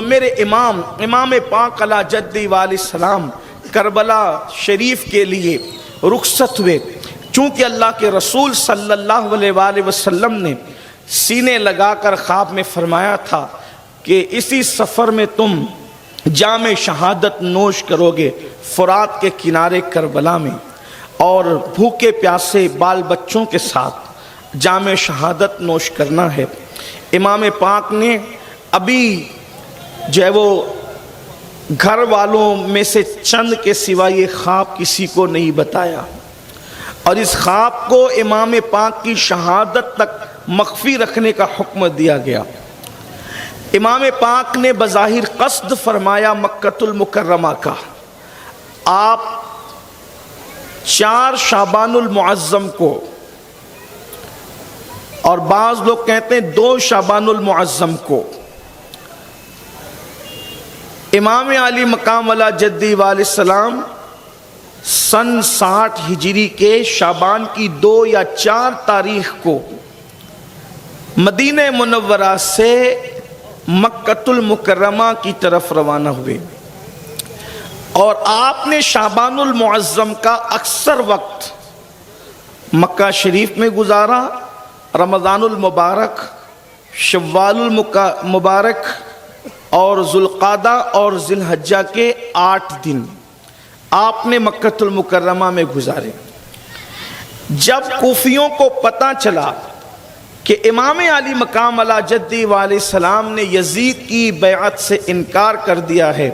تو میرے امام پاک علی جدی علیہ السلام کربلا شریف کے لیے رخصت ہوئے، چونکہ اللہ کے رسول صلی اللہ علیہ وآلہ وسلم نے سینے لگا کر خواب میں فرمایا تھا کہ اسی سفر میں تم جام شہادت نوش کرو گے فرات کے کنارے کربلا میں، اور بھوکے پیاسے بال بچوں کے ساتھ جام شہادت نوش کرنا ہے۔ امام پاک نے ابھی جو ہے وہ گھر والوں میں سے چند کے سوا یہ خواب کسی کو نہیں بتایا، اور اس خواب کو امام پاک کی شہادت تک مخفی رکھنے کا حکم دیا گیا۔ امام پاک نے بظاہر قصد فرمایا مکۃ المکرمہ کا، آپ 4 شعبان المعظم کو، اور بعض لوگ کہتے ہیں 2 شعبان المعظم کو، امام علی مقام علی جدی علیہ السلام سن 60 ہجری کے شعبان کی 2 یا 4 تاریخ کو مدینہ منورہ سے مکۃ المکرمہ کی طرف روانہ ہوئے، اور آپ نے شعبان المعظم کا اکثر وقت مکہ شریف میں گزارا۔ رمضان المبارک، شوال المبارک اور ذوالقعدہ اور ذی الحجہ کے 8 دن آپ نے مکۃ المکرمہ میں گزارے۔ جب کوفیوں کو پتہ چلا کہ امام علی مقام علی جدی علیہ السلام نے یزید کی بیعت سے انکار کر دیا ہے،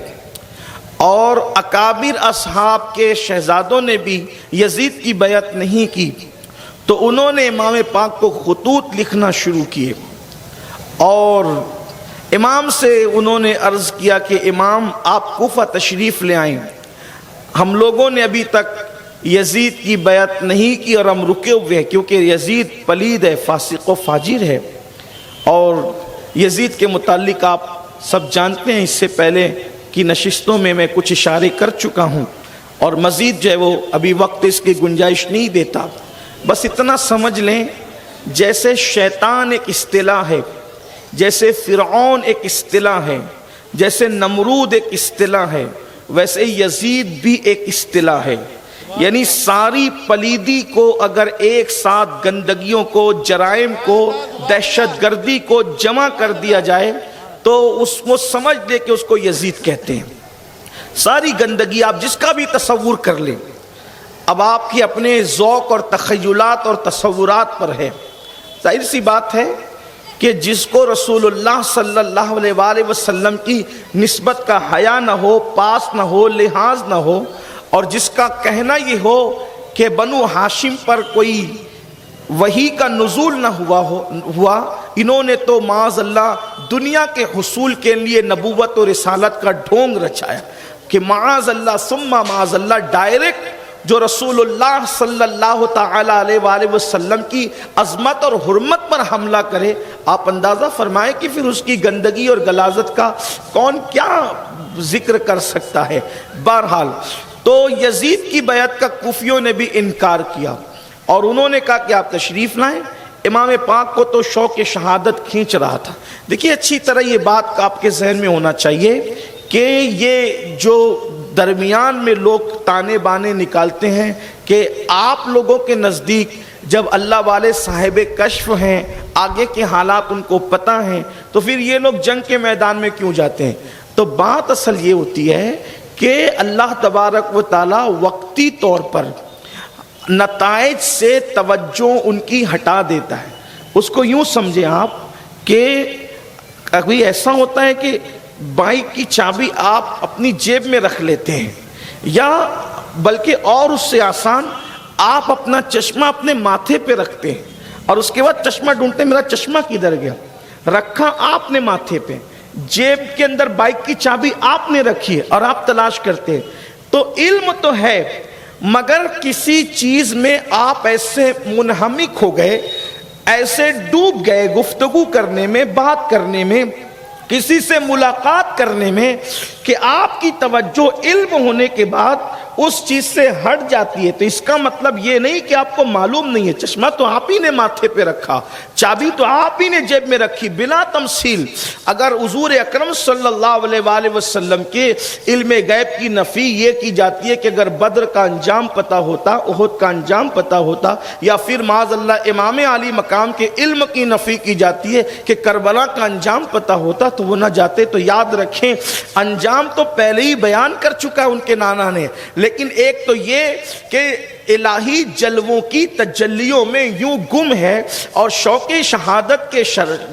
اور اکابر اصحاب کے شہزادوں نے بھی یزید کی بیعت نہیں کی، تو انہوں نے امام پاک کو خطوط لکھنا شروع کیے، اور امام سے انہوں نے عرض کیا کہ امام آپ کوفہ تشریف لے آئیں، ہم لوگوں نے ابھی تک یزید کی بیعت نہیں کی اور ہم رکے ہوئے ہیں، کیونکہ یزید پلید ہے، فاسق و فاجر ہے، اور یزید کے متعلق آپ سب جانتے ہیں، اس سے پہلے کی نشستوں میں کچھ اشارے کر چکا ہوں، اور مزید جو ہے وہ ابھی وقت اس کی گنجائش نہیں دیتا۔ بس اتنا سمجھ لیں، جیسے شیطان ایک اصطلاح ہے، جیسے فرعون ایک اصطلاح ہے، جیسے نمرود ایک اصطلاح ہے، ویسے یزید بھی ایک اصطلاح ہے۔ یعنی ساری پلیدی کو اگر ایک ساتھ گندگیوں کو، جرائم کو، دہشت گردی کو جمع کر دیا جائے تو اس کو سمجھ لے کہ اس کو یزید کہتے ہیں۔ ساری گندگی آپ جس کا بھی تصور کر لیں، اب آپ کی اپنے ذوق اور تخیلات اور تصورات پر ہے۔ ظاہر سی بات ہے کہ جس کو رسول اللہ صلی اللہ علیہ وآلہ وسلم کی نسبت کا حیا نہ ہو، پاس نہ ہو، لحاظ نہ ہو، اور جس کا کہنا یہ ہو کہ بنو ہاشم پر کوئی وحی کا نزول نہ ہوا، انہوں نے تو معاذ اللہ دنیا کے حصول کے لیے نبوت و رسالت کا ڈھونگ رچایا کہ معاذ اللہ ثم معاذ اللہ ڈائریکٹ جو رسول اللہ صلی اللہ تعالی علیہ وآلہ وسلم کی عظمت اور حرمت پر حملہ کرے۔ آپ اندازہ فرمائیں کہ پھر اس کی گندگی اور غلاظت کا کون کیا ذکر کر سکتا ہے۔ بہرحال تو یزید کی بیعت کا کوفیوں نے بھی انکار کیا، اور انہوں نے کہا کہ آپ تشریف لائیں۔ امام پاک کو تو شوق شہادت کھینچ رہا تھا۔ دیکھیے اچھی طرح یہ بات آپ کے ذہن میں ہونا چاہیے کہ یہ جو درمیان میں لوگ تانے بانے نکالتے ہیں کہ آپ لوگوں کے نزدیک جب اللہ والے صاحب کشف ہیں، آگے کے حالات ان کو پتہ ہیں، تو پھر یہ لوگ جنگ کے میدان میں کیوں جاتے ہیں؟ تو بات اصل یہ ہوتی ہے کہ اللہ تبارک و تعالی وقتی طور پر نتائج سے توجہ ان کی ہٹا دیتا ہے۔ اس کو یوں سمجھیں آپ کہ کبھی ایسا ہوتا ہے کہ بائک کی چابی آپ اپنی جیب میں رکھ لیتے ہیں، یا بلکہ اور اس سے آسان آپ اپنا چشمہ اپنے ماتھے پہ رکھتے ہیں، اور اس کے بعد چشمہ ڈھونڈتے ہیں میرا چشمہ کدھر گیا، رکھا آپ نے ماتھے پہ، جیب کے اندر بائک کی چابی آپ نے رکھی ہے اور آپ تلاش کرتے ہیں۔ تو علم تو ہے، مگر کسی چیز میں آپ ایسے منہمک ہو گئے، ایسے ڈوب گئے گفتگو کرنے میں، بات کرنے میں، کسی سے ملاقات کرنے میں، کہ آپ کی توجہ علم ہونے کے بعد اس چیز سے ہٹ جاتی ہے تو اس کا مطلب یہ نہیں کہ آپ کو معلوم نہیں ہے. چشمہ تو آپ ہی نے ماتھے پہ رکھا, چابی تو آپ ہی نے جیب میں رکھی بلا تمثیل. اگر حضور اکرم صلی اللہ علیہ وآلہ وسلم کے علم غیب کی نفی یہ کی جاتی ہے کہ اگر بدر کا انجام پتہ ہوتا, احد کا انجام پتہ ہوتا, یا پھر معاذ اللہ امام علی مقام کے علم کی نفی کی جاتی ہے کہ کربلا کا انجام پتہ ہوتا تو وہ نہ جاتے. تو یاد رکھیں انجام تو پہلے ہی بیان کر چکا ہے ان کے نانا نے, لیکن ایک تو یہ کہ الہی جلووں کی تجلیوں میں یوں گم ہے اور شوق شہادت کے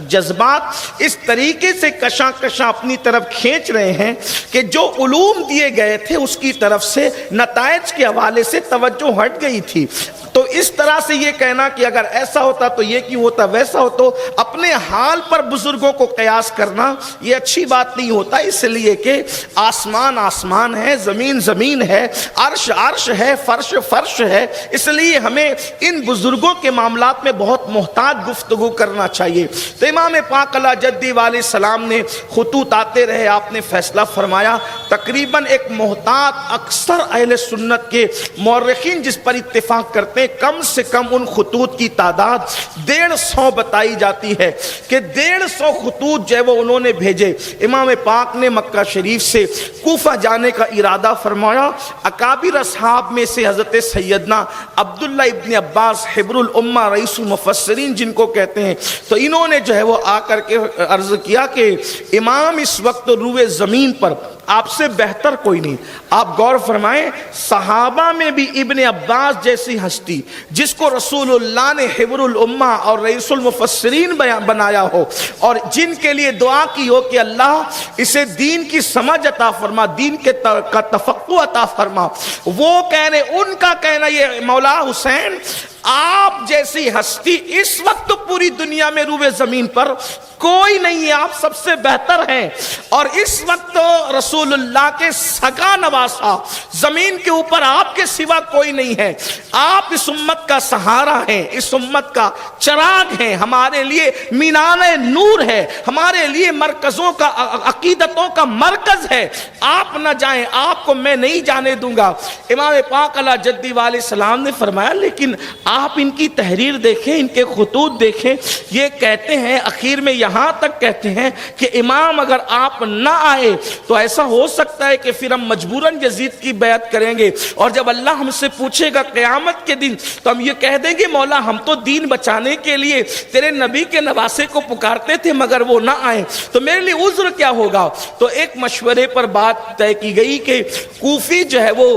جذبات اس طریقے سے کشاں کشاں اپنی طرف کھینچ رہے ہیں کہ جو علوم دیے گئے تھے اس کی طرف سے نتائج کے حوالے سے توجہ ہٹ گئی تھی. تو اس طرح سے یہ کہنا کہ اگر ایسا ہوتا تو یہ کیوں ہوتا, ویسا ہو, تو اپنے حال پر بزرگوں کو قیاس کرنا یہ اچھی بات نہیں ہوتا. اس لیے کہ آسمان آسمان ہے, زمین زمین ہے, عرش عرش ہے, فرش فرش ہے. اس لیے ہمیں ان بزرگوں کے معاملات میں بہت محتاط گفتگو کرنا چاہیے. تو امام پاک علیہ جدی علیہ السلام نے خطوط آتے رہے, آپ نے فیصلہ فرمایا. تقریباً ایک محتاط اکثر اہل سنت کے مورخین جس پر اتفاق کرتے ہیں کم سے کم ان خطوط کی تعداد 150 بتائی جاتی ہے کہ 150 خطوط جو ہے وہ انہوں نے بھیجے. امام پاک نے مکہ شریف سے کوفہ جانے کا ارادہ فرمایا. اکابر اصحاب میں سے حضرت سیدنا عبداللہ ابن عباس حبر الامہ رئیس المفسرین جن کو کہتے ہیں, تو انہوں نے جو ہے وہ آ کر کے عرض کیا کہ امام اس وقت روئے زمین پر آپ سے بہتر کوئی نہیں. آپ غور فرمائیں, صحابہ میں بھی ابن عباس جیسی ہستی جس کو رسول اللہ نے حبر الامہ اور رئیس المفسرین بنایا ہو اور جن کے لیے دعا کی ہو کہ اللہ اسے دین کی سمجھ عطا فرما, دین کا تفقہ عطا فرما, وہ کہنے ان کا کہنا یہ مولا حسین آپ جیسی ہستی اس وقت پوری دنیا میں روئے زمین پر کوئی نہیں ہے, آپ سب سے بہتر ہیں. اور اس وقت رسول اللہ کے سگا نواسا زمین کے اوپر آپ کے سوا کوئی نہیں ہے. آپ اس امت کا سہارا ہیں, اس امت کا چراغ ہیں, ہمارے لیے مینار نور ہے, ہمارے لیے مرکزوں کا عقیدتوں کا مرکز ہے. آپ نہ جائیں, آپ کو میں نہیں جانے دوں گا. امام پاک علیہ جدی علیہ السلام نے فرمایا لیکن آپ ان کی تحریر دیکھیں, ان کے خطوط دیکھیں, یہ کہتے ہیں اخیر میں یہاں تک کہتے ہیں کہ امام اگر آپ نہ آئے تو ایسا ہو سکتا ہے کہ پھر ہم مجبوراً یزید کی بیعت کریں گے, اور جب اللہ ہم سے پوچھے گا قیامت کے دن تو ہم یہ کہہ دیں گے مولا ہم تو دین بچانے کے لیے تیرے نبی کے نواسے کو پکارتے تھے مگر وہ نہ آئے, تو میرے لیے عذر کیا ہوگا. تو ایک مشورے پر بات طے کی گئی کہ کوفی جو ہے وہ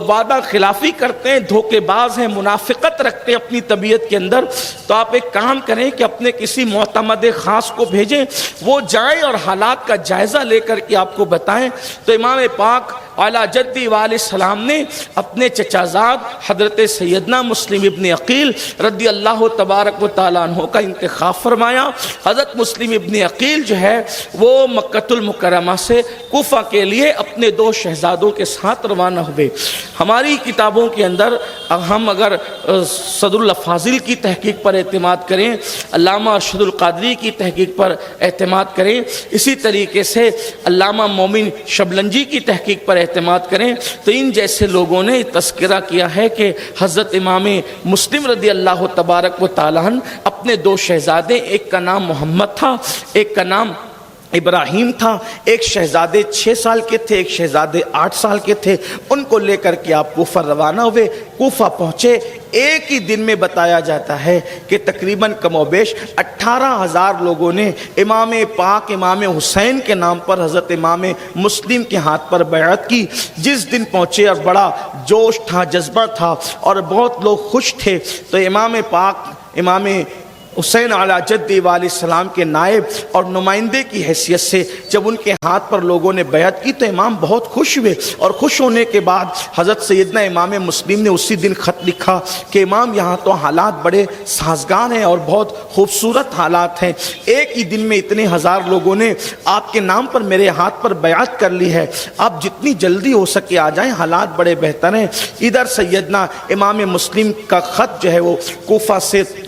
وعدہ خلافی کرتے ہیں, دھوکے باز ہیں, منافقت رکھتے ہیں اپنی طبیعت کے اندر. تو آپ ایک کام کریں کہ اپنے کسی معتمد خاص کو بھیجیں, وہ جائیں اور حالات کا جائزہ لے کر کے آپ کو بتائیں. تو امام پاک اعلیٰ جدی علیہ السلام نے اپنے چچازاد حضرت سیدنا مسلم ابن عقیل رضی اللہ تبارک و تعالیٰ عنہ کا انتخاب فرمایا. حضرت مسلم ابن عقیل جو ہے وہ مکۃ المکرمہ سے کوفہ کے لیے اپنے 2 شہزادوں کے ساتھ روانہ ہوئے. ہماری کتابوں کے اندر ہم اگر صدر الافاضل کی تحقیق پر اعتماد کریں, علامہ ارشد القادری کی تحقیق پر اعتماد کریں, اسی طریقے سے علامہ مومن شبلنجی کی تحقیق پر اعتماد کریں, تو ان جیسے لوگوں نے تذکرہ کیا ہے کہ حضرت امام مسلم رضی اللہ تبارک و تعالیٰ عنہ اپنے 2 شہزادے, ایک کا نام محمد تھا, ایک کا نام ابراہیم تھا, ایک شہزادے 6 سال کے تھے, ایک شہزادے 8 سال کے تھے, ان کو لے کر کے آپ کوفہ روانہ ہوئے. کوفہ پہنچے, ایک ہی دن میں بتایا جاتا ہے کہ تقریباً کم و بیش 18,000 لوگوں نے امام پاک امام حسین کے نام پر حضرت امام مسلم کے ہاتھ پر بیعت کی. جس دن پہنچے اور بڑا جوش تھا, جذبہ تھا اور بہت لوگ خوش تھے, تو امام پاک امام حسین علیہ جدی علیہ السلام کے نائب اور نمائندے کی حیثیت سے جب ان کے ہاتھ پر لوگوں نے بیعت کی تو امام بہت خوش ہوئے, اور خوش ہونے کے بعد حضرت سیدنا امام مسلم نے اسی دن خط لکھا کہ امام یہاں تو حالات بڑے سازگار ہیں اور بہت خوبصورت حالات ہیں, ایک ہی دن میں اتنے 1000 لوگوں نے آپ کے نام پر میرے ہاتھ پر بیعت کر لی ہے, آپ جتنی جلدی ہو سکے آ جائیں, حالات بڑے بہتر ہیں. ادھر سیدنا امام مسلم کا خط جو ہے وہ کوفہ سے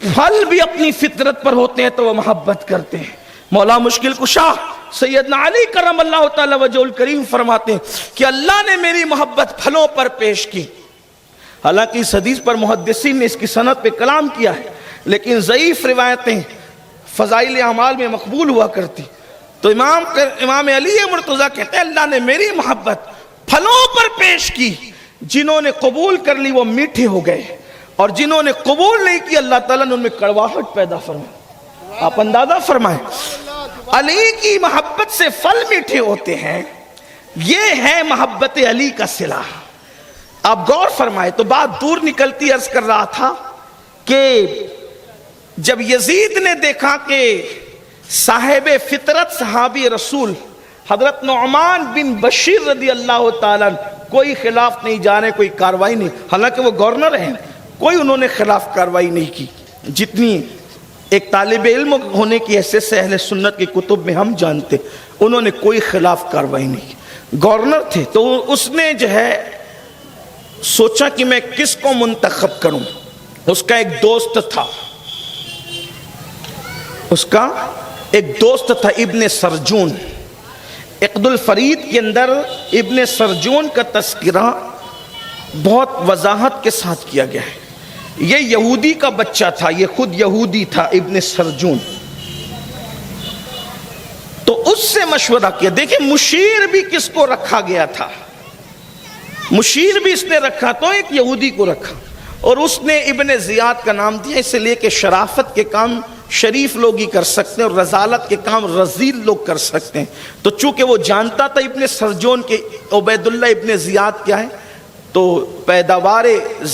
پھل بھی اپنی فطرت پر ہوتے ہیں تو وہ محبت کرتے ہیں۔ مولا مشکل کشا سیدنا علی کرم اللہ تعالی وجہ الکریم فرماتے ہیں کہ اللہ نے میری محبت پھلوں پر پیش کی۔ حالانکہ اس حدیث پر محدثین نے اس کی سند پہ کلام کیا ہے، لیکن ضعیف روایتیں فضائل اعمال میں مقبول ہوا کرتی۔ تو امام علی مرتضیٰ کہتے ہیں اللہ نے میری محبت پھلوں پر پیش کی، جنہوں نے قبول کر لی وہ میٹھے ہو گئے، اور جنہوں نے قبول نہیں کی اللہ تعالیٰ نے ان میں کڑواہٹ پیدا فرمائی۔ آپ اندازہ فرمائیں، علی کی محبت سے پھل میٹھے ہوتے ہیں، یہ ہے محبت علی کا صلہ۔ آپ غور فرمائیں تو بات دور نکلتی، عرض کر رہا تھا کہ جب یزید نے دیکھا کہ صاحب فطرت صحابی رسول حضرت نعمان بن بشیر رضی اللہ تعالیٰ کوئی خلاف نہیں جانے، کوئی کاروائی نہیں، حالانکہ وہ گورنر ہیں، کوئی انہوں نے خلاف کاروائی نہیں کی، جتنی ایک طالب علم ہونے کی حیثیت سے اہل سنت کی کتب میں ہم جانتے، انہوں نے کوئی خلاف کاروائی نہیں کی۔ گورنر تھے تو اس نے جو ہے سوچا کہ میں کس کو منتخب کروں۔ اس کا ایک دوست تھا، ابن سرجون۔ عقد الفرید کے اندر ابن سرجون کا تذکرہ بہت وضاحت کے ساتھ کیا گیا ہے۔ یہ یہودی کا بچہ تھا، یہ خود یہودی تھا ابن سرجون۔ تو اس سے مشورہ کیا۔ دیکھیں مشیر بھی کس کو رکھا گیا تھا، مشیر بھی اس نے رکھا تو ایک یہودی کو رکھا، اور اس نے ابن زیاد کا نام دیا اس لیے کہ شرافت کے کام شریف لوگ ہی کر سکتے ہیں اور رذالت کے کام رذیل لوگ کر سکتے ہیں۔ تو چونکہ وہ جانتا تھا ابن سرجون کے عبید اللہ ابن زیاد کیا ہے، تو پیداوار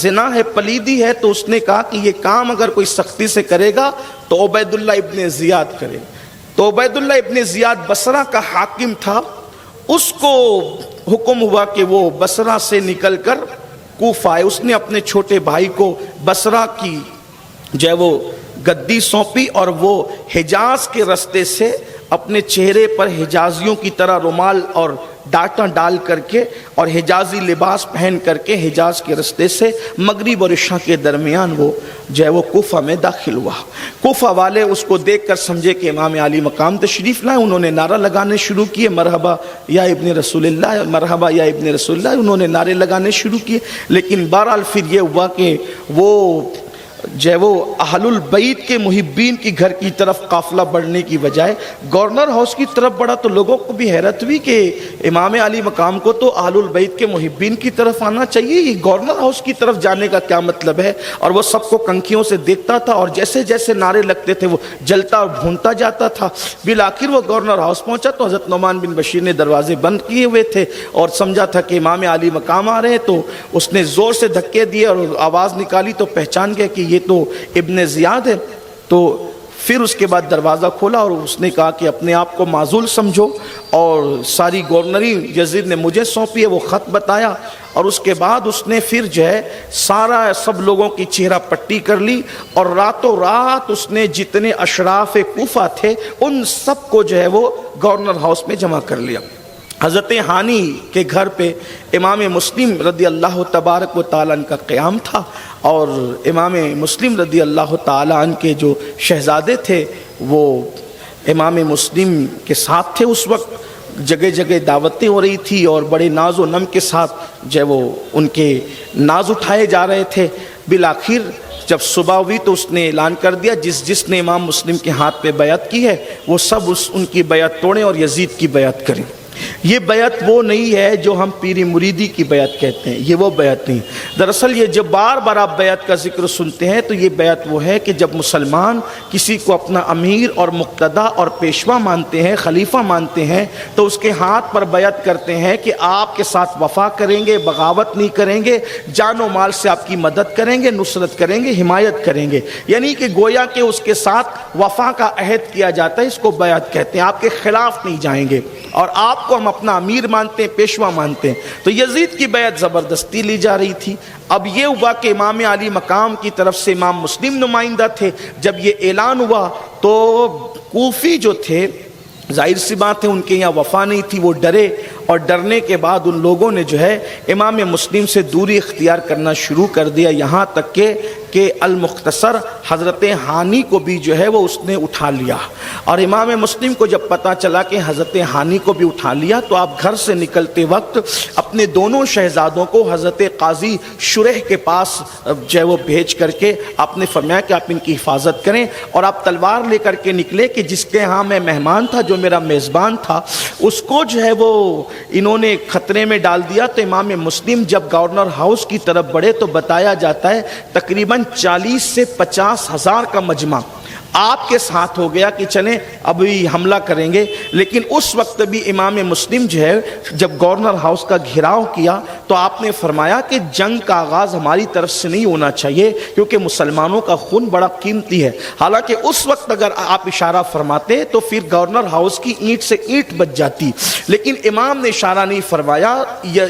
زنا ہے، پلیدی ہے، تو اس نے کہا کہ یہ کام اگر کوئی سختی سے کرے گا تو عبید اللہ ابن زیاد کرے۔ تو عبید اللہ ابن زیاد بصرہ کا حاکم تھا، اس کو حکم ہوا کہ وہ بصرہ سے نکل کر کوفہ آئے۔ اس نے اپنے چھوٹے بھائی کو بصرہ کی جو ہے وہ گدی سونپی، اور وہ حجاز کے رستے سے اپنے چہرے پر حجازیوں کی طرح رومال اور ڈاٹا ڈال کر کے اور حجازی لباس پہن کر کے حجاز کے رستے سے مغرب اور عشاء کے درمیان وہ جو ہے وہ کوفہ میں داخل ہوا۔ کوفہ والے اس کو دیکھ کر سمجھے کہ امام علی مقام تشریف لائے، انہوں نے نعرہ لگانے شروع کیے، مرحبا یا ابن رسول اللہ، مرحبا یا ابن رسول اللہ، انہوں نے نعرے لگانے شروع کیے۔ لیکن بہرحال پھر یہ ہوا کہ وہ جو ہے وہ اہل البیت کے محبین کی گھر کی طرف قافلہ بڑھنے کی بجائے گورنر ہاؤس کی طرف بڑھا، تو لوگوں کو بھی حیرت ہوئی کہ امام علی مقام کو تو اہل البیت کے محبین کی طرف آنا چاہیے، یہ گورنر ہاؤس کی طرف جانے کا کیا مطلب ہے؟ اور وہ سب کو کنکھیوں سے دیکھتا تھا، اور جیسے جیسے نعرے لگتے تھے وہ جلتا اور بھونتا جاتا تھا۔ بالآخر وہ گورنر ہاؤس پہنچا تو حضرت نعمان بن بشیر نے دروازے بند کیے ہوئے تھے اور سمجھا تھا کہ امام علی مقام آ رہے ہیں، تو اس نے زور سے دھکے دیے اور آواز نکالی تو پہچان گیا کہ یہ تو ابن زیاد ہے۔ تو پھر اس کے بعد دروازہ کھولا اور اس نے کہا کہ اپنے آپ کو معزول سمجھو، اور ساری گورنری یزید نے مجھے سونپی ہے، وہ خط بتایا، اور اس کے بعد اس نے پھر جو ہے سب لوگوں کی چہرہ پٹی کر لی، اور راتوں رات اس نے جتنے اشراف کوفہ تھے ان سب کو جو ہے وہ گورنر ہاؤس میں جمع کر لیا۔ حضرت ہانی کے گھر پہ امام مسلم رضی اللہ تبارک و تعالیٰ عنہ کا قیام تھا، اور امام مسلم رضی اللہ تعالیٰ عنہ کے جو شہزادے تھے وہ امام مسلم کے ساتھ تھے۔ اس وقت جگہ جگہ دعوتیں ہو رہی تھی اور بڑے ناز و نم کے ساتھ جو ہے وہ ان کے ناز اٹھائے جا رہے تھے۔ بالآخر جب صبح ہوئی تو اس نے اعلان کر دیا جس نے امام مسلم کے ہاتھ پہ بیعت کی ہے وہ سب ان کی بیعت توڑیں اور یزید کی بیعت کریں۔ یہ بیعت وہ نہیں ہے جو ہم پیری مریدی کی بیعت کہتے ہیں، یہ وہ بیعت نہیں۔ دراصل یہ جب بار بار آپ بیعت کا ذکر سنتے ہیں تو یہ بیعت وہ ہے کہ جب مسلمان کسی کو اپنا امیر اور مقتدی اور پیشوا مانتے ہیں، خلیفہ مانتے ہیں، تو اس کے ہاتھ پر بیعت کرتے ہیں کہ آپ کے ساتھ وفا کریں گے، بغاوت نہیں کریں گے، جان و مال سے آپ کی مدد کریں گے، نصرت کریں گے، حمایت کریں گے، یعنی کہ گویا کہ اس کے ساتھ وفا کا عہد کیا جاتا ہے، اس کو بیعت کہتے ہیں۔ آپ کے خلاف نہیں جائیں گے، اور آپ کو ہم اپنا امیر مانتے ہیں، پیشوا مانتے ہیں۔ تو یزید کی بیعت زبردستی لی جا رہی تھی۔ اب یہ ہوا کہ امام علی مقام کی طرف سے امام مسلم نمائندہ تھے۔ جب یہ اعلان ہوا تو کوفی جو تھے، ظاہر سی بات ہے ان کے یہاں وفا نہیں تھی، وہ ڈرے اور ڈرنے کے بعد ان لوگوں نے جو ہے امام مسلم سے دوری اختیار کرنا شروع کر دیا، یہاں تک کہ المختصر حضرت ہانی کو بھی جو ہے وہ اس نے اٹھا لیا۔ اور امام مسلم کو جب پتہ چلا کہ حضرت ہانی کو بھی اٹھا لیا تو آپ گھر سے نکلتے وقت اپنے دونوں شہزادوں کو حضرت قاضی شریح کے پاس جو ہے وہ بھیج کر کے آپ نے فرمایا کہ آپ ان کی حفاظت کریں، اور آپ تلوار لے کر کے نکلے کہ جس کے ہاں میں مہمان تھا، جو میرا میزبان تھا، اس کو جو ہے وہ انہوں نے خطرے میں ڈال دیا۔ تو امام مسلم جب گورنر ہاؤس کی طرف بڑھے تو بتایا جاتا ہے تقریباً 40 سے 50 ہزار کا مجمع آپ کے ساتھ ہو گیا کہ چلیں ابھی حملہ کریں گے۔ لیکن اس وقت بھی امام مسلم جو ہے جب گورنر ہاؤس کا گھیراؤ کیا تو آپ نے فرمایا کہ جنگ کا آغاز ہماری طرف سے نہیں ہونا چاہیے کیونکہ مسلمانوں کا خون بڑا قیمتی ہے۔ حالانکہ اس وقت اگر آپ اشارہ فرماتے تو پھر گورنر ہاؤس کی اینٹ سے اینٹ بچ جاتی، لیکن امام نے اشارہ نہیں فرمایا۔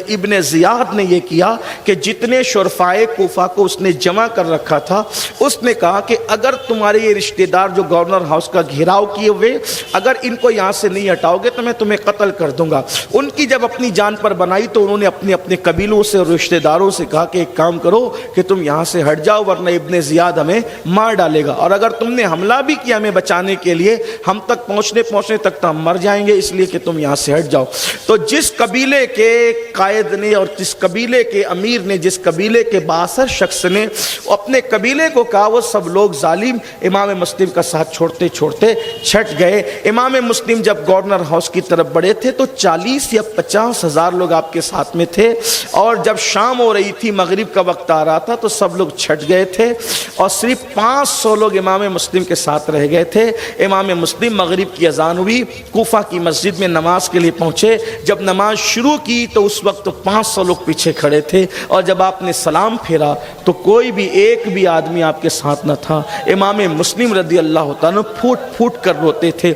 ابن زیاد نے یہ کیا کہ جتنے شرفائے کوفہ کو اس نے جمع کر رکھا تھا، اس نے کہا کہ اگر تمہارے یہ رشتہ دار جو گورنر ہاؤس کا گھیراؤ کیے ہوئے اگر ان کو یہاں سے نہیں ہٹاؤ گے تو میں تمہیں قتل کر دوں گا۔ ان کی جب اپنی جان پر بنائی تو انہوں نے اپنے اپنے قبیلوں سے اور رشتہ داروں سے کہا کہ ایک کام کرو کہ تم یہاں سے ہٹ جاؤ ورنہ ابن زیاد ہمیں مار ڈالے گا، اور اگر تم نے حملہ بھی کیا ہمیں بچانے کے لیے ہم تک پہنچنے تک تو ہم مر جائیں گے، اس لیے کہ تم یہاں سے ہٹ جاؤ۔ تو جس قبیلے کے قائد نے اور جس قبیلے کے امیر نے، جس قبیلے کے بااثر شخص نے اپنے قبیلے کو کہا، وہ سب لوگ ظالم امام مسلم کا ساتھ چھوڑتے چھوڑتے چھٹ گئے۔ امام مسلم جب گورنر ہاؤس کی طرف بڑھے تھے تو 40 یا 50 ہزار لوگ آپ کے ساتھ میں تھے، اور جب شام ہو رہی تھی، مغرب کا وقت آ رہا تھا تو سب لوگ چھٹ گئے تھے اور صرف 500 لوگ امام مسلم کے ساتھ رہ گئے تھے۔ امام مسلم مغرب کی اذان ہوئی، کوفہ کی مسجد میں نماز کے لیے پہنچے۔ جب نماز شروع کی تو اس وقت 500 لوگ پیچھے کھڑے تھے، اور جب آپ نے سلام پھیرا تو کوئی بھی ایک بھی آدمی آپ کے ساتھ نہ تھا۔ امام مسلم رضی اللہ تعالیٰ پھوٹ پھوٹ کر روتے تھے،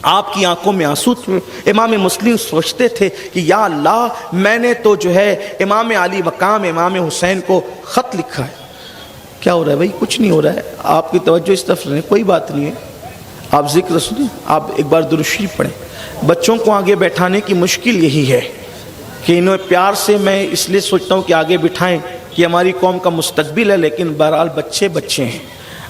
آپ کی آنکھوں میں آنسو تھے۔ امام مسلم سوچتے تھے کہ یا اللہ، میں نے تو جو ہے امام علی مقام امام حسین کو خط لکھا ہے۔ کیا ہو رہا ہے بھائی؟ کچھ نہیں ہو رہا ہے، آپ کی توجہ اس طرف رہے، کوئی بات نہیں ہے، آپ ذکر سنیں، آپ ایک بار درود شریف پڑھیں۔ بچوں کو آگے بیٹھانے کی مشکل یہی ہے کہ انہیں پیار سے میں اس لیے سوچتا ہوں کہ آگے بٹھائیں کہ ہماری قوم کا مستقبل ہے، لیکن بہرحال بچے بچے ہیں۔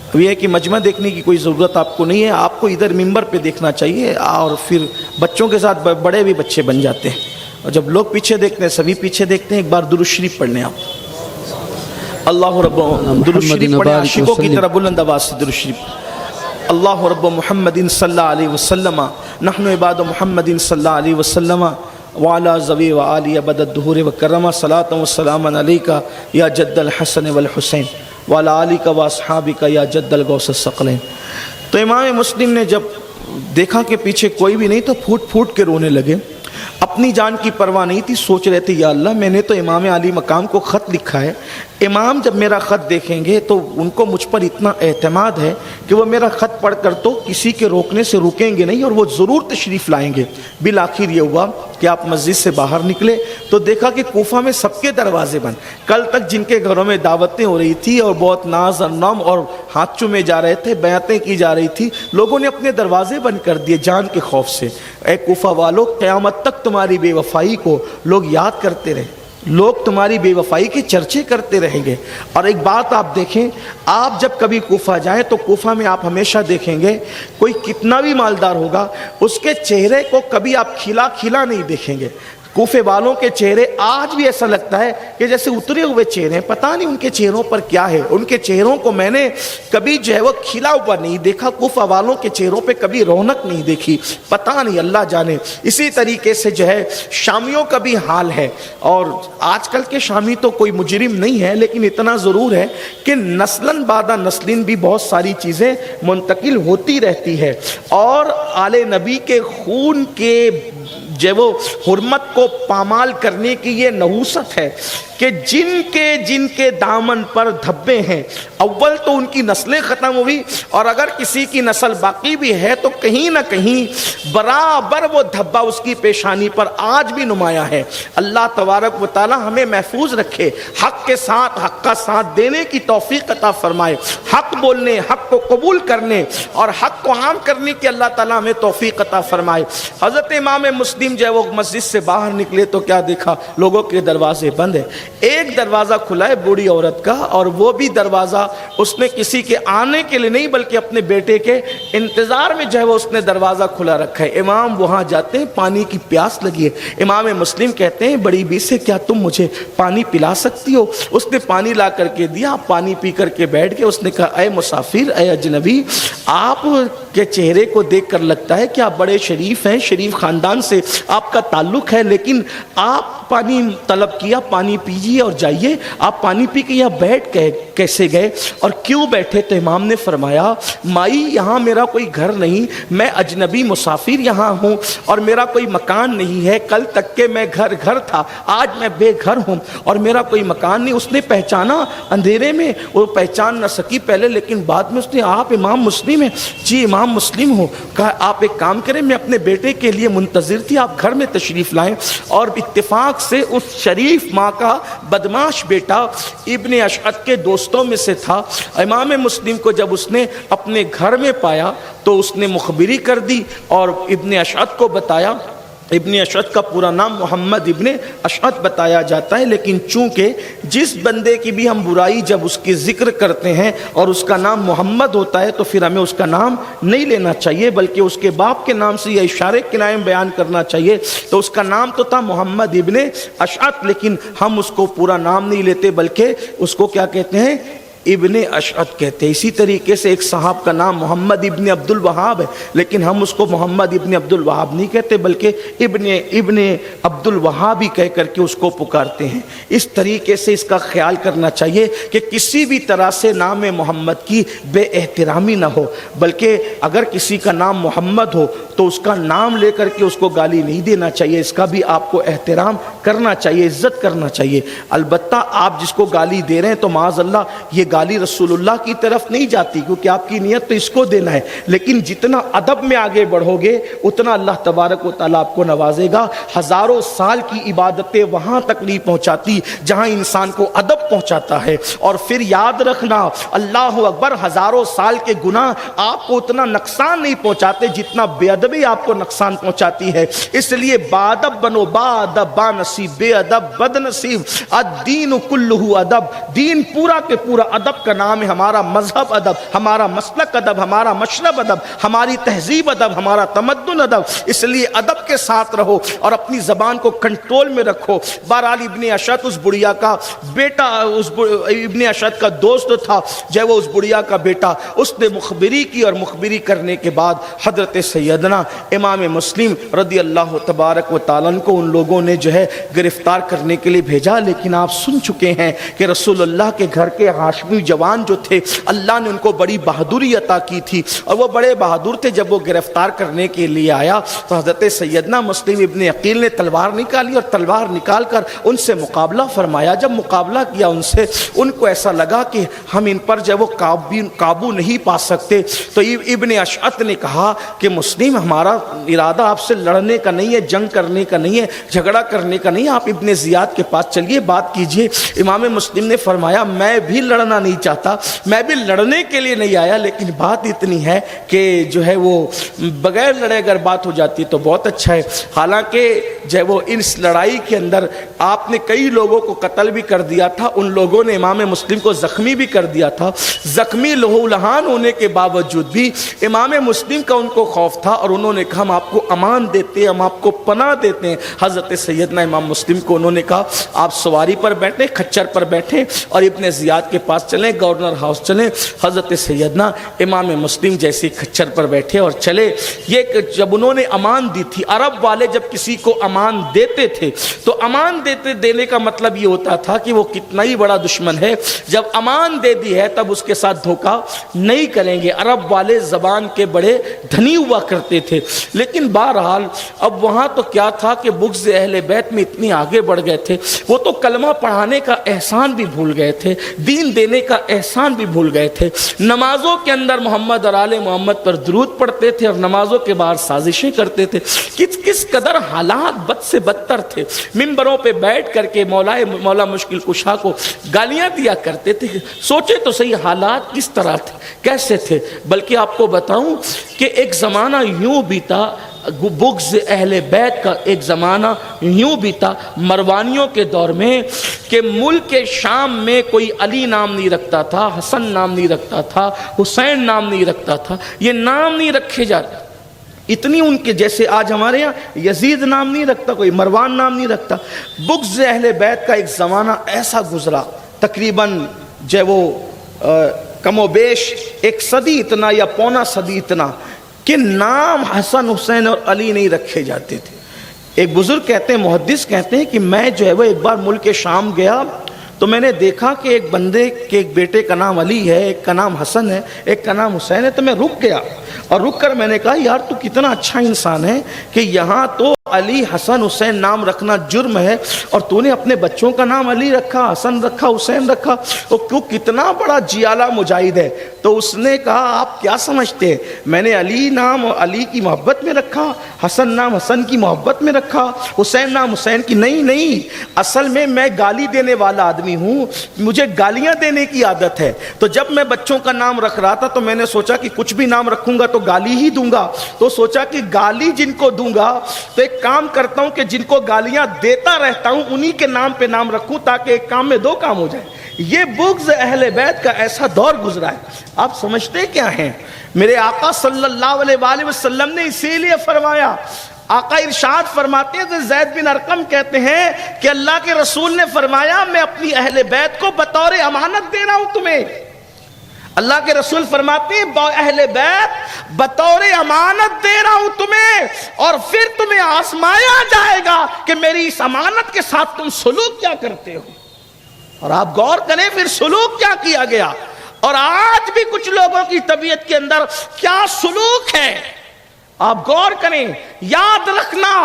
اب یہ ہے کہ مجمع دیکھنے کی کوئی ضرورت آپ کو نہیں ہے، آپ کو ادھر ممبر پہ دیکھنا چاہیے، اور پھر بچوں کے ساتھ بڑے بھی بچے بن جاتے ہیں، اور جب لوگ پیچھے دیکھتے ہیں سبھی پیچھے دیکھتے ہیں۔ ایک بار درود شریف پڑھ لیں آپ، اللہ رب درود شریف پڑھیں، عاشقوں کی طرح بلند آواز سے درود شریف۔ اللہ رب محمد صلی اللہ علیہ وسلم، نحن عباد محمد صلی اللہ علیہ وسلم وعلی ذوی وآلہ ابد الدہور وکرم، صلاۃ و سلام علیک یا جد الحسن والحسین وعلی آلک و اصحابک یا جد الغوث الثقلین۔ تو امام مسلم نے جب دیکھا کہ پیچھے کوئی بھی نہیں تو پھوٹ پھوٹ کے رونے لگے، اپنی جان کی پرواہ نہیں تھی، سوچ رہے تھے یا اللہ، میں نے تو امام علی مقام کو خط لکھا ہے، امام جب میرا خط دیکھیں گے تو ان کو مجھ پر اتنا اعتماد ہے کہ وہ میرا خط پڑھ کر تو کسی کے روکنے سے رکیں گے نہیں اور وہ ضرور تشریف لائیں گے۔ بالآخر یہ ہوا کہ آپ مسجد سے باہر نکلے تو دیکھا کہ کوفہ میں سب کے دروازے بند۔ کل تک جن کے گھروں میں دعوتیں ہو رہی تھی اور بہت ناز اور نام اور ہاتھ چومے جا رہے تھے، بیعتیں کی جا رہی تھی، لوگوں نے اپنے دروازے بند کر دیے جان کے خوف سے۔ اے کوفہ والو، قیامت تک تمہاری بے وفائی کو لوگ یاد کرتے رہے، لوگ تمہاری بے وفائی کے چرچے کرتے رہیں گے۔ اور ایک بات آپ دیکھیں، آپ جب کبھی کوفہ جائیں تو کوفہ میں آپ ہمیشہ دیکھیں گے کوئی کتنا بھی مالدار ہوگا، اس کے چہرے کو کبھی آپ کھلا کھلا نہیں دیکھیں گے۔ کوفے والوں کے چہرے آج بھی ایسا لگتا ہے کہ جیسے اترے ہوئے چہرے ہیں، پتہ نہیں ان کے چہروں پر کیا ہے۔ ان کے چہروں کو میں نے کبھی جو ہے وہ کھلا ہوا نہیں دیکھا، کوفہ والوں کے چہروں پہ کبھی رونق نہیں دیکھی، پتہ نہیں، اللہ جانے۔ اسی طریقے سے جو ہے شامیوں کا بھی حال ہے، اور آج کل کے شامی تو کوئی مجرم نہیں ہے، لیکن اتنا ضرور ہے کہ نسلاً بعد نسلیں بھی بہت ساری چیزیں منتقل ہوتی رہتی ہے، اور آل نبی کے خون کے جو وہ حرمت کو پامال کرنے کی یہ نحوست ہے کہ جن کے دامن پر دھبے ہیں، اول تو ان کی نسلیں ختم ہوئی، اور اگر کسی کی نسل باقی بھی ہے تو کہیں نہ کہیں برابر وہ دھبا اس کی پیشانی پر آج بھی نمایاں ہے۔ اللہ تبارک و تعالی ہمیں محفوظ رکھے، حق کے ساتھ حق کا ساتھ دینے کی توفیق عطا فرمائے، حق بولنے، حق کو قبول کرنے اور حق کو عام کرنے کی اللہ تعالی ہمیں توفیق عطا فرمائے۔ حضرت امام مسلم مسلم جو ہے وہ مسجد سے باہر نکلے تو کیا دیکھا؟ لوگوں کے دروازے بند ہیں. ایک دروازہ کھلا ہے بوڑھی عورت کا, اور وہ بھی دروازہ اس نے کسی کے آنے کے لیے نہیں بلکہ اپنے بیٹے کے انتظار میں جو ہے وہ اس نے دروازہ کھلا رکھا ہے. امام وہاں جاتے ہیں, پانی کی پیاس لگی ہے. امام مسلم کہتے ہیں بڑی بی سے کیا تم مجھے پانی پلا سکتی ہو؟ اس نے پانی لا کر کے دیا, پانی پی کر کے بیٹھ گئے. اس نے کہا اے مسافر, اے اجنبی, آپ کے چہرے کو دیکھ کر لگتا ہے کہ آپ بڑے شریف ہیں, شریف خاندان سے آپ کا تعلق ہے, لیکن آپ پانی طلب کیا, پانی پیجیے اور جائیے. آپ پانی پی کے یہاں بیٹھ کے کیسے گئے اور کیوں بیٹھے؟ تو امام نے فرمایا مائی یہاں میرا کوئی گھر نہیں, میں اجنبی مسافر یہاں ہوں اور میرا کوئی مکان نہیں ہے. کل تک کہ میں گھر تھا, آج میں بے گھر ہوں اور میرا کوئی مکان نہیں. اس نے پہچانا اندھیرے میں, وہ پہچان نہ سکی پہلے, لیکن بعد میں اس نے آپ امام مسلم ہیں؟ جی امام مسلم ہوں. کہا آپ ایک کام کریں, میں اپنے بیٹے کے لیے منتظر تھی, آپ گھر میں تشریف لائیں. اور اتفاق سے اس شریف ماں کا بدماش بیٹا ابن اشعت کے دوستوں میں سے تھا. امام مسلم کو جب اس نے اپنے گھر میں پایا تو اس نے مخبری کر دی اور ابن اشعت کو بتایا. ابن اشعت کا پورا نام محمد ابن اشعت بتایا جاتا ہے, لیکن چونکہ جس بندے کی بھی ہم برائی جب اس کی ذکر کرتے ہیں اور اس کا نام محمد ہوتا ہے تو پھر ہمیں اس کا نام نہیں لینا چاہیے, بلکہ اس کے باپ کے نام سے یا اشارے کنائے بیان کرنا چاہیے. تو اس کا نام تو تھا محمد ابن اشعت, لیکن ہم اس کو پورا نام نہیں لیتے بلکہ اس کو کیا کہتے ہیں؟ ابن اشعت کہتے ہیں. اسی طریقے سے ایک صاحب کا نام محمد ابن عبد الوہاب ہے, لیکن ہم اس کو محمد ابن عبد الوہاب نہیں کہتے بلکہ ابن عبد الوہاب ہی کہہ کر کے اس کو پکارتے ہیں. اس طریقے سے اس کا خیال کرنا چاہیے کہ کسی بھی طرح سے نام محمد کی بے احترامی نہ ہو, بلکہ اگر کسی کا نام محمد ہو تو اس کا نام لے کر کے اس کو گالی نہیں دینا چاہیے, اس کا بھی آپ کو احترام کرنا چاہیے, عزت کرنا چاہیے. البتہ آپ جس کو گالی دے رہے ہیں تو معاذ اللہ یہ گالی رسول اللہ کی طرف نہیں جاتی, کیونکہ آپ کی نیت تو اس کو دینا ہے, لیکن جتنا ادب میں آگے بڑھو گے اتنا اللہ تبارک و تعالیٰ آپ کو نوازے گا. ہزاروں سال کی عبادتیں وہاں تک نہیں پہنچاتی جہاں انسان کو ادب پہنچاتا ہے. اور پھر یاد رکھنا, اللہ اکبر, ہزاروں سال کے گناہ آپ کو اتنا نقصان نہیں پہنچاتے جتنا بے ادبی آپ کو نقصان پہنچاتی ہے. اس لیے بادب بنو, بادب با نصیب, بے ادب بد نصیب. الدین کلہ ادب, دین پورا کے پورا ادب کا نام ہے. ہمارا مذہب ادب, ہمارا مسلک ادب, ہمارا مشرب ادب, ہماری تہذیب ادب, ہمارا تمدن ادب. اس لیے ادب کے ساتھ رہو اور اپنی زبان کو کنٹرول میں رکھو. بہرحال ابن اشعت اس بڑھیا کا بیٹا, ابن اشعت کا دوست تھا جو وہ اس بڑھیا کا بیٹا, اس نے مخبری کی اور مخبری کرنے کے بعد حضرت سیدنا امام مسلم رضی اللہ تبارک و تعالیٰ کو ان لوگوں نے جو ہے گرفتار کرنے کے لیے بھیجا. لیکن آپ سن چکے ہیں کہ رسول اللہ کے گھر کے ہاشمی جوان جو تھے اللہ نے ان کو بڑی بہادری عطا کی تھی اور وہ بڑے بہادر تھے. جب وہ گرفتار کرنے کے لیے آیا تو حضرت سیدنا مسلم ابن عقیل نے تلوار نکالی اور تلوار نکال کر ان سے مقابلہ فرمایا. جب مقابلہ کیا ان سے, ان کو ایسا لگا کہ ہم ان پر جو وہ قابو نہیں پا سکتے, تو ابن اشعت نے کہا کہ مسلم, ہمارا ارادہ آپ سے لڑنے کا نہیں ہے, جنگ کرنے کا نہیں ہے, جھگڑا کرنے کا نہیں ہے, آپ ابن زیاد کے پاس چلیے, بات کیجئے. امام مسلم نے فرمایا میں بھی لڑنا نہیں چاہتا, میں بھی لڑنے کے لیے نہیں آیا, لیکن بات اتنی ہے کہ جو ہے وہ بغیر لڑے اگر بات ہو جاتی تو بہت اچھا ہے. حالانکہ جو ہے وہ اس لڑائی کے اندر آپ نے کئی لوگوں کو قتل بھی کر دیا تھا, ان لوگوں نے امام مسلم کو زخمی بھی کر دیا تھا. زخمی لہو لہان ہونے کے باوجود بھی امام مسلم کا ان کو خوف تھا اور انہوں نے کہا ہم آپ کو امان دیتے ہیں, ہم آپ کو پناہ دیتے ہیں. حضرت سیدنا امام مسلم کو انہوں نے کہا آپ سواری پر بیٹھیں, کھچر پر بیٹھیں اور ابن زیاد کے پاس چلیں, گورنر ہاؤس چلیں. حضرت سیدنا امام مسلم جیسے کھچر پر بیٹھے اور چلے. یہ جب انہوں نے امان دی تھی, عرب والے جب کسی کو امان دیتے تھے تو امان دینے کا مطلب یہ ہوتا تھا کہ وہ کتنا ہی بڑا دشمن ہے, جب امان دے دی ہے تب اس کے ساتھ دھوکہ نہیں کریں گے. عرب والے زبان کے بڑے دھنی ہوا کرتے تھے. لیکن بہرحال اب وہاں تو کیا تھا کہ بغض اہل بیت میں اتنی آگے بڑھ گئے تھے, وہ تو کلمہ پڑھانے کا احسان بھی بھول گئے تھے, دین دینے کا احسان بھی بھول گئے تھے. نمازوں کے اندر محمد اور آل محمد پر درود پڑھتے تھے اور نمازوں کے باہر سازشیں کرتے تھے. کس قدر حالات بد سے بدتر تھے. ممبروں پہ بیٹھ کر کے مولا مشکل کشا کو گالیاں دیا کرتے تھے. سوچے تو صحیح حالات کس طرح تھے, کیسے تھے. بلکہ آپ کو بتاؤں کہ ایک زمانہ یوں بیتا, بغض اہل بیت کا ایک زمانہ یوں بھی تھا مروانیوں کے دور میں کہ ملک شام میں کوئی علی نام نہیں رکھتا تھا، حسن نام نہیں رکھتا تھا، حسین نام نہیں رکھتا تھا، یہ نام نہیں رکھے جاتے. اتنی ان کے جیسے آج ہمارے یہاں یزید نام نہیں رکھتا کوئی، مروان نام نہیں رکھتا. بغض اہل بیت کا ایک زمانہ ایسا گزرا تقریباً جو وہ کم و بیش ایک صدی اتنا یا پونا صدی اتنا کہ نام حسن حسین اور علی نہیں رکھے جاتے تھے. ایک بزرگ کہتے ہیں، محدث کہتے ہیں کہ میں جو ہے وہ ایک بار ملک شام گیا تو میں نے دیکھا کہ ایک بندے کے ایک بیٹے کا نام علی ہے، ایک کا نام حسن ہے، ایک کا نام حسین ہے. تو میں رک گیا اور رک کر میں نے کہا یار تو کتنا اچھا انسان ہے کہ یہاں تو علی حسن حسین نام رکھنا جرم ہے اور تو نے اپنے بچوں کا نام علی رکھا، حسن رکھا، حسین رکھا، تو کتنا بڑا جیالہ مجاہد ہے. تو اس نے کہا آپ کیا سمجھتے ہیں، میں نے علی نام علی کی محبت میں رکھا، حسن نام حسن کی محبت میں رکھا، حسین نام حسین کی؟ نہیں، اصل میں گالی دینے والا آدمی ہوں، مجھے گالیاں دینے کی عادت ہے. تو جب میں بچوں کا نام رکھ رہا تھا تو میں نے سوچا کہ کچھ بھی نام رکھوں گا تو گالی ہی دوں گا. تو سوچا کہ گالی جن کو دوں گا تو ایک کام کرتا ہوں کہ جن کو گالیاں دیتا رہتا ہوں انہی کے نام پہ نام رکھوں تاکہ ایک کام میں دو کام ہو جائے. یہ بغض اہل بیت کا ایسا دور گزرا ہے. آپ سمجھتے کیا ہیں، میرے آقا صلی اللہ علیہ وآلہ وسلم نے اسی لیے فرمایا، آقا ارشاد فرماتے ہیں، زید بن ارقم کہتے ہیں کہ اللہ کے رسول نے فرمایا میں اپنی اہل بیت کو بطور امانت دے رہا ہوں تمہیں. اللہ کے رسول فرماتے ہیں اہل بیت بطور امانت دے رہا ہوں تمہیں، اور پھر تمہیں آزمایا جائے گا کہ میری اس امانت کے ساتھ تم سلوک کیا کرتے ہو. اور آپ غور کریں پھر سلوک کیا کیا گیا، اور آج بھی کچھ لوگوں کی طبیعت کے اندر کیا سلوک ہے. آپ غور کریں، یاد رکھنا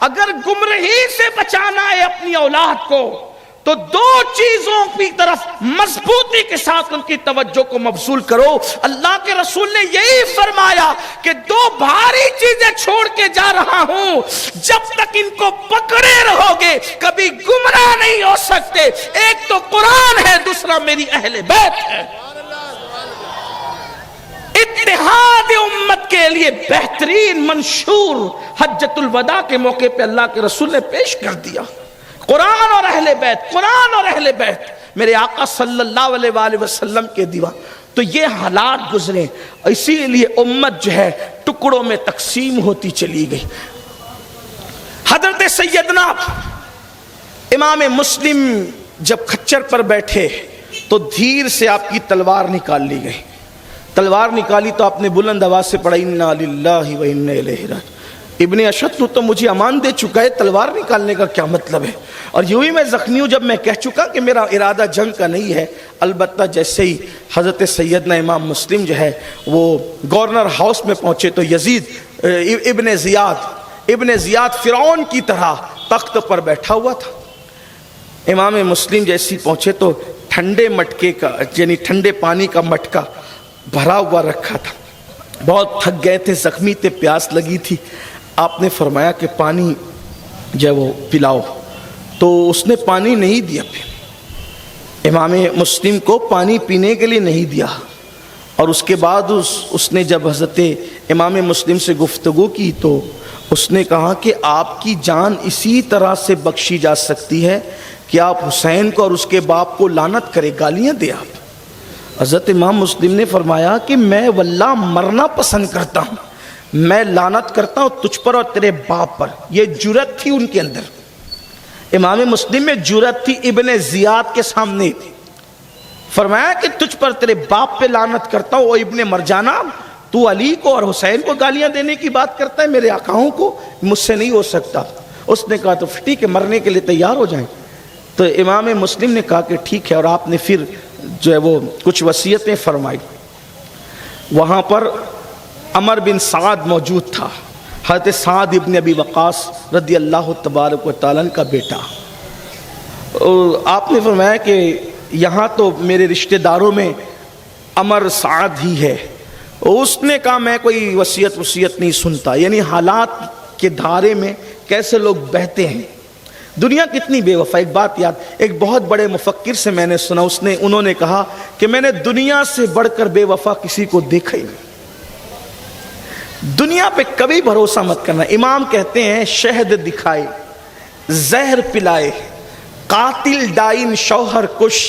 اگر گمراہی سے بچانا ہے اپنی اولاد کو تو دو چیزوں کی طرف مضبوطی کے ساتھ ان کی توجہ کو مبذول کرو. اللہ کے رسول نے یہی فرمایا کہ دو بھاری چیزیں چھوڑ کے جا رہا ہوں، جب تک ان کو پکڑے رہو گے کبھی گمراہ نہیں ہو سکتے. ایک تو قرآن ہے، دوسرا میری اہل بیت ہے. اتحاد امت کے لیے بہترین منشور حجۃ الوداع کے موقع پہ اللہ کے رسول نے پیش کر دیا، قرآن اور اہل بیت، قرآن اور اہل بیت، میرے آقا صلی اللہ علیہ وآلہ وسلم کے دیوان. تو یہ حالات گزرے، اسی لیے امت جو ہے ٹکڑوں میں تقسیم ہوتی چلی گئی. حضرت سیدنا امام مسلم جب کھچر پر بیٹھے تو دھیر سے آپ کی تلوار نکال لی گئی. تلوار نکالی تو آپ نے بلند آواز سے پڑھا انا للہ و انا الیہ راجعون. ابن اشد تو مجھے امان دے چکا ہے، تلوار نکالنے کا کیا مطلب ہے؟ اور یوں ہی میں زخمی ہوں جب میں کہہ چکا کہ میرا ارادہ جنگ کا نہیں ہے. البتہ جیسے ہی حضرت سیدنا امام مسلم جو ہے وہ گورنر ہاؤس میں پہنچے تو یزید ابن زیاد فرعون کی طرح تخت پر بیٹھا ہوا تھا. امام مسلم جیسی پہنچے تو ٹھنڈے مٹکے کا یعنی ٹھنڈے پانی کا مٹکا بھرا ہوا رکھا تھا. بہت تھک گئے تھے، زخمی تھے، پیاس لگی تھی. آپ نے فرمایا کہ پانی جو ہے وہ پلاؤ، تو اس نے پانی نہیں دیا. امام مسلم کو پانی پینے کے لیے نہیں دیا. اور اس کے بعد اس نے جب حضرت امام مسلم سے گفتگو کی تو اس نے کہا کہ آپ کی جان اسی طرح سے بخشی جا سکتی ہے کہ آپ حسین کو اور اس کے باپ کو لعنت کرے، گالیاں دے. آپ حضرت امام مسلم نے فرمایا کہ میں واللہ مرنا پسند کرتا ہوں، میں لعنت کرتا ہوں تجھ پر اور تیرے باپ پر. یہ جرأت تھی ان کے اندر. امام مسلم میں جرأت تھی ابن زیاد کے سامنے. فرمایا کہ تجھ پر تیرے باپ پہ لعنت کرتا ہوں. او ابن مرجانہ، تو علی کو اور حسین کو گالیاں دینے کی بات کرتا ہے، میرے آقاؤں کو؟ مجھ سے نہیں ہو سکتا. اس نے کہا تو ٹھیک ہے، مرنے کے لیے تیار ہو جائیں. تو امام مسلم نے کہا کہ ٹھیک ہے، اور آپ نے پھر جو ہے وہ کچھ وصیتیں فرمائی. وہاں پر عمر بن سعد موجود تھا، حضرت سعد ابن ابی وقاص رضی اللہ تبارک و تعالیٰ کا بیٹا. آپ نے فرمایا کہ یہاں تو میرے رشتہ داروں میں عمر سعد ہی ہے. اس نے کہا میں کوئی وصیت نہیں سنتا. یعنی حالات کے دھارے میں کیسے لوگ بہتے ہیں، دنیا کتنی بے وفا. ایک بات یاد، ایک بہت بڑے مفکر سے میں نے سنا، انہوں نے کہا کہ میں نے دنیا سے بڑھ کر بے وفا کسی کو دیکھا ہی نہیں. دنیا پہ کبھی بھروسہ مت کرنا. امام کہتے ہیں شہد دکھائے، زہر پلائے، قاتل ڈائن شوہر کش،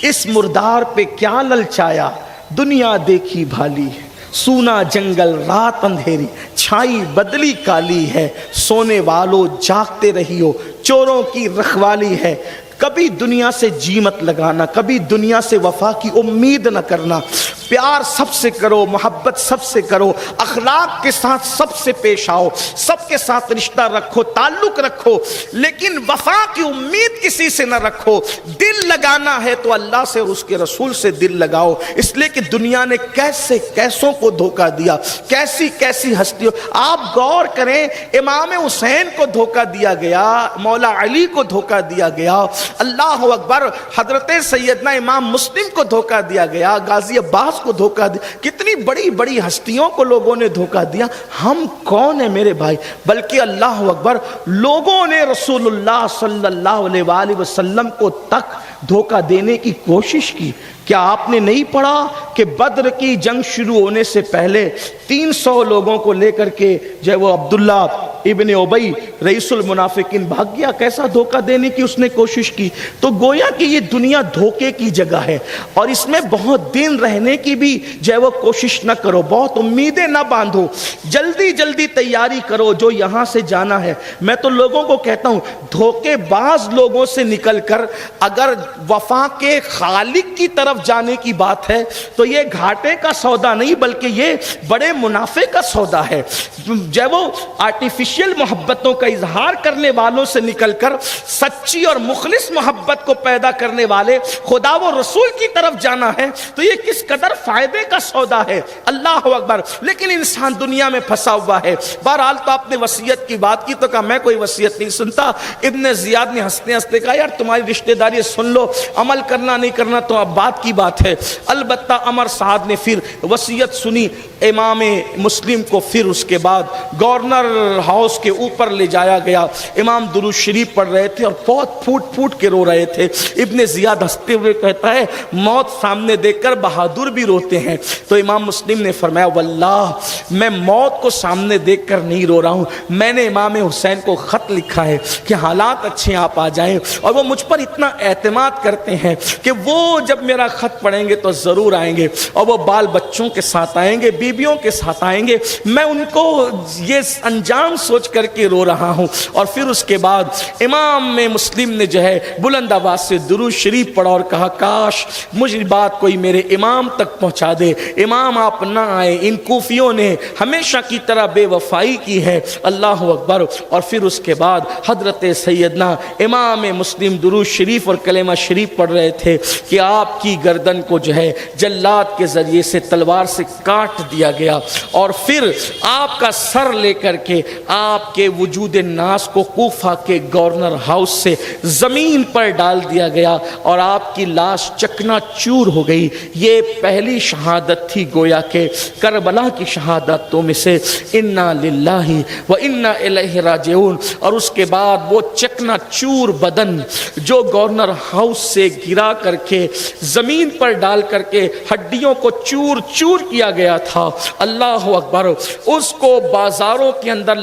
اس مردار پہ کیا للچایا، دنیا دیکھی بھالی ہے، سونا جنگل رات اندھیری، چھائی بدلی کالی ہے، سونے والوں جاگتے رہیو، چوروں کی رکھوالی ہے. کبھی دنیا سے جی مت لگانا، کبھی دنیا سے وفا کی امید نہ کرنا. پیار سب سے کرو، محبت سب سے کرو، اخلاق کے ساتھ سب سے پیش آؤ، سب کے ساتھ رشتہ رکھو، تعلق رکھو، لیکن وفا کی امید کسی سے نہ رکھو. دل لگانا ہے تو اللہ سے اور اس کے رسول سے دل لگاؤ، اس لیے کہ دنیا نے کیسے کیسوں کو دھوکہ دیا، کیسی کیسی ہستیوں. آپ غور کریں، امام حسین کو دھوکہ دیا گیا، مولا علی کو دھوکہ دیا گیا، اللہ اکبر، حضرت سیدنا امام مسلم کو دھوکہ دیا گیا، غازی عباس کو دھوکہ دیا، کتنی بڑی بڑی ہستیوں کو لوگوں نے دھوکہ دیا. ہم کون ہیں میرے بھائی؟ بلکہ اللہ اکبر، لوگوں نے رسول اللہ صلی اللہ علیہ وآلہ وسلم کو تک دھوکہ دینے کی کوشش کی. کیا آپ نے نہیں پڑھا کہ بدر کی جنگ شروع ہونے سے پہلے 300 لوگوں کو لے کر کے جو ہے وہ عبداللہ ابن ابی رئیس المنافقین بھاگ گیا؟ کیسا دھوکہ دینے کی اس نے کوشش کی. تو گویا کہ یہ دنیا دھوکے کی جگہ ہے، اور اس میں بہت دن رہنے کی بھی جو ہے وہ کوشش نہ کرو، بہت امیدیں نہ باندھو، جلدی جلدی تیاری کرو جو یہاں سے جانا ہے. میں تو لوگوں کو کہتا ہوں، دھوکے باز لوگوں سے نکل کر اگر وفا کے خالق کی طرف جانے کی بات ہے تو یہ گھاٹے کا سودا نہیں بلکہ یہ بڑے منافع کا سودا ہے. جو وہ آرٹیفیشل محبتوں کا اظہار کرنے والوں سے نکل کر سچی اور مخلص محبت کو پیدا کرنے والے خدا و رسول کی طرف جانا ہے تو یہ کس قدر فائدے کا سودا ہے. اللہ اکبر. لیکن انسان دنیا میں پھنسا ہوا ہے. بہرحال تو آپ نے وصیت کی بات کی تو کہا میں کوئی وصیت نہیں سنتا. ابن زیاد نے ہنستے ہنستے کہا یار تمہاری رشتہ داری سن لو، عمل کرنا نہیں کرنا تو اب بات کی بات ہے. البتہ عمر سعد نے پھر وصیت سنی امام مسلم کو. پھر اس کے بعد گورنر ہاؤس کے اوپر لے جایا گیا. امام درود شریف پڑھ رہے تھے اور بہت پھوٹ پھوٹ کے رو رہے تھے. ابن زیاد ہنستے ہوئے کہتا ہے موت سامنے دیکھ کر بہادر بھی روتے ہیں. تو امام مسلم نے فرمایا واللہ میں موت کو سامنے دیکھ کر نہیں رو رہا ہوں، میں نے امام حسین کو خط لکھا ہے کہ حالات اچھے آپ آ جائیں، اور وہ مجھ پر اتنا اعتماد کرتے ہیں کہ وہ جب میرا خط پڑھیں گے تو ضرور آئیں گے، اور وہ بال بچوں کے ساتھ آئیں گے، بیبیوں کے ساتھ آئیں گے. میں ان کو یہ انجام سوچ کر کے رو رہا ہوں. اور پھر اس کے بعد امام مسلم نے جو ہے بلند آواز سے درود شریف پڑھا اور کہا کاش مجھے بات کوئی میرے امام تک پہنچا دے. امام آپ نہ آئے، ان کوفیوں نے ہمیشہ کی طرح بے وفائی کی ہے. اللہ اکبر. اور پھر اس کے بعد حضرت سیدنا امام مسلم درود شریف اور کلمہ شریف پڑھ رہے تھے کہ آپ کی گردن کو جو ہے جلاد کے ذریعے سے تلوار سے کاٹ دیا گیا، اور پھر آپ کا سر لے کر کے آپ کے وجود ناس کو کوفہ کے گورنر ہاؤس سے زمین پر ڈال دیا گیا اور آپ کی لاش چکنا چور ہو گئی. یہ پہلی شہادت تھی گویا کہ کربلا کی شہادتوں میں سے. انا للہ و انا الیہ راجعون. اور اس کے بعد وہ چکنا چور بدن جو گورنر ہاؤس سے گرا کر کے زمین پر ڈال کر کے ہڈیوں کو چور چور کیا گیا تھا، اللہ اکبر، اس کو بازاروں کے اندر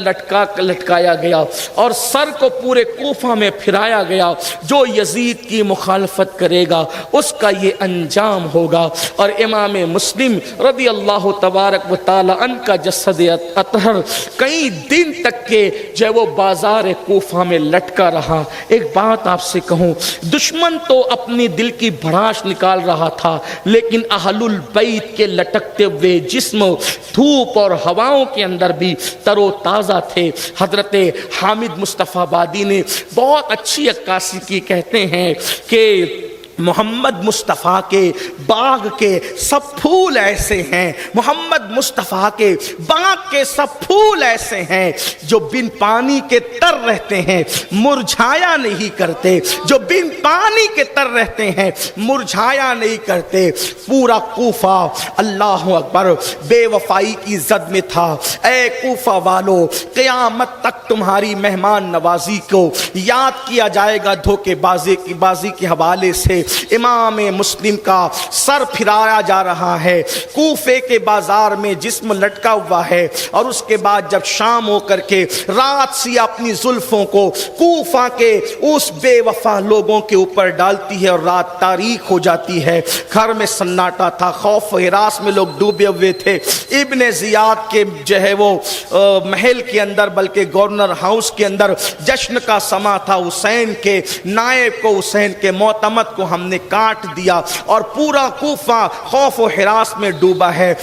لٹکایا گیا اور سر کو پورے کوفہ میں پھرایا گیا. جو یزید کی مخالفت کرے گا اس کا یہ انجام ہوگا. اور امام مسلم رضی اللہ تبارک و تعالی عنہ کا جسد اطہر کئی دن تک کے جو وہ بازار کوفہ میں لٹکا رہا. ایک بات آپ سے کہوں، دشمن تو اپنی دل کی بھڑاس نکال رہا تھا، لیکن اہل البیت کے لٹکتے ہوئے جسم دھوپ اور ہواؤں کے اندر بھی تر و تازہ تھے. حضرت حامد مصطفیٰ آبادی نے بہت اچھی عکاسی کی. کہتے ہیں کہ محمد مصطفیٰ کے باغ کے سب پھول ایسے ہیں، محمد مصطفیٰ کے باغ کے سب پھول ایسے ہیں جو بن پانی کے تر رہتے ہیں مرجھایا نہیں کرتے، جو بن پانی کے تر رہتے ہیں مرجھایا نہیں کرتے. پورا کوفہ اللہ اکبر بے وفائی کی زد میں تھا. اے کوفہ والو، قیامت تک تمہاری مہمان نوازی کو یاد کیا جائے گا دھوکے بازی کے حوالے سے. امام مسلم کا سر پھرایا جا رہا ہے، کوفے کے بازار میں جسم لٹکا ہوا ہے، اور اس کے بعد جب شام ہو کر کے رات سی اپنی زلفوں کو کوفہ کے اس بے وفا لوگوں کے اوپر ڈالتی ہے اور رات تاریک ہو جاتی ہے۔ گھر میں سناٹا تھا، خوف و ہراس میں لوگ ڈوبے ہوئے تھے۔ ابن زیاد کے جو ہے وہ محل کے اندر، بلکہ گورنر ہاؤس کے اندر جشن کا سما تھا۔ حسین کے نائب کو، حسین کے معتمد کو ہم نے کاٹ دیا، اور پورا کوفہ خوف و ہراس میں ڈوبا ہے۔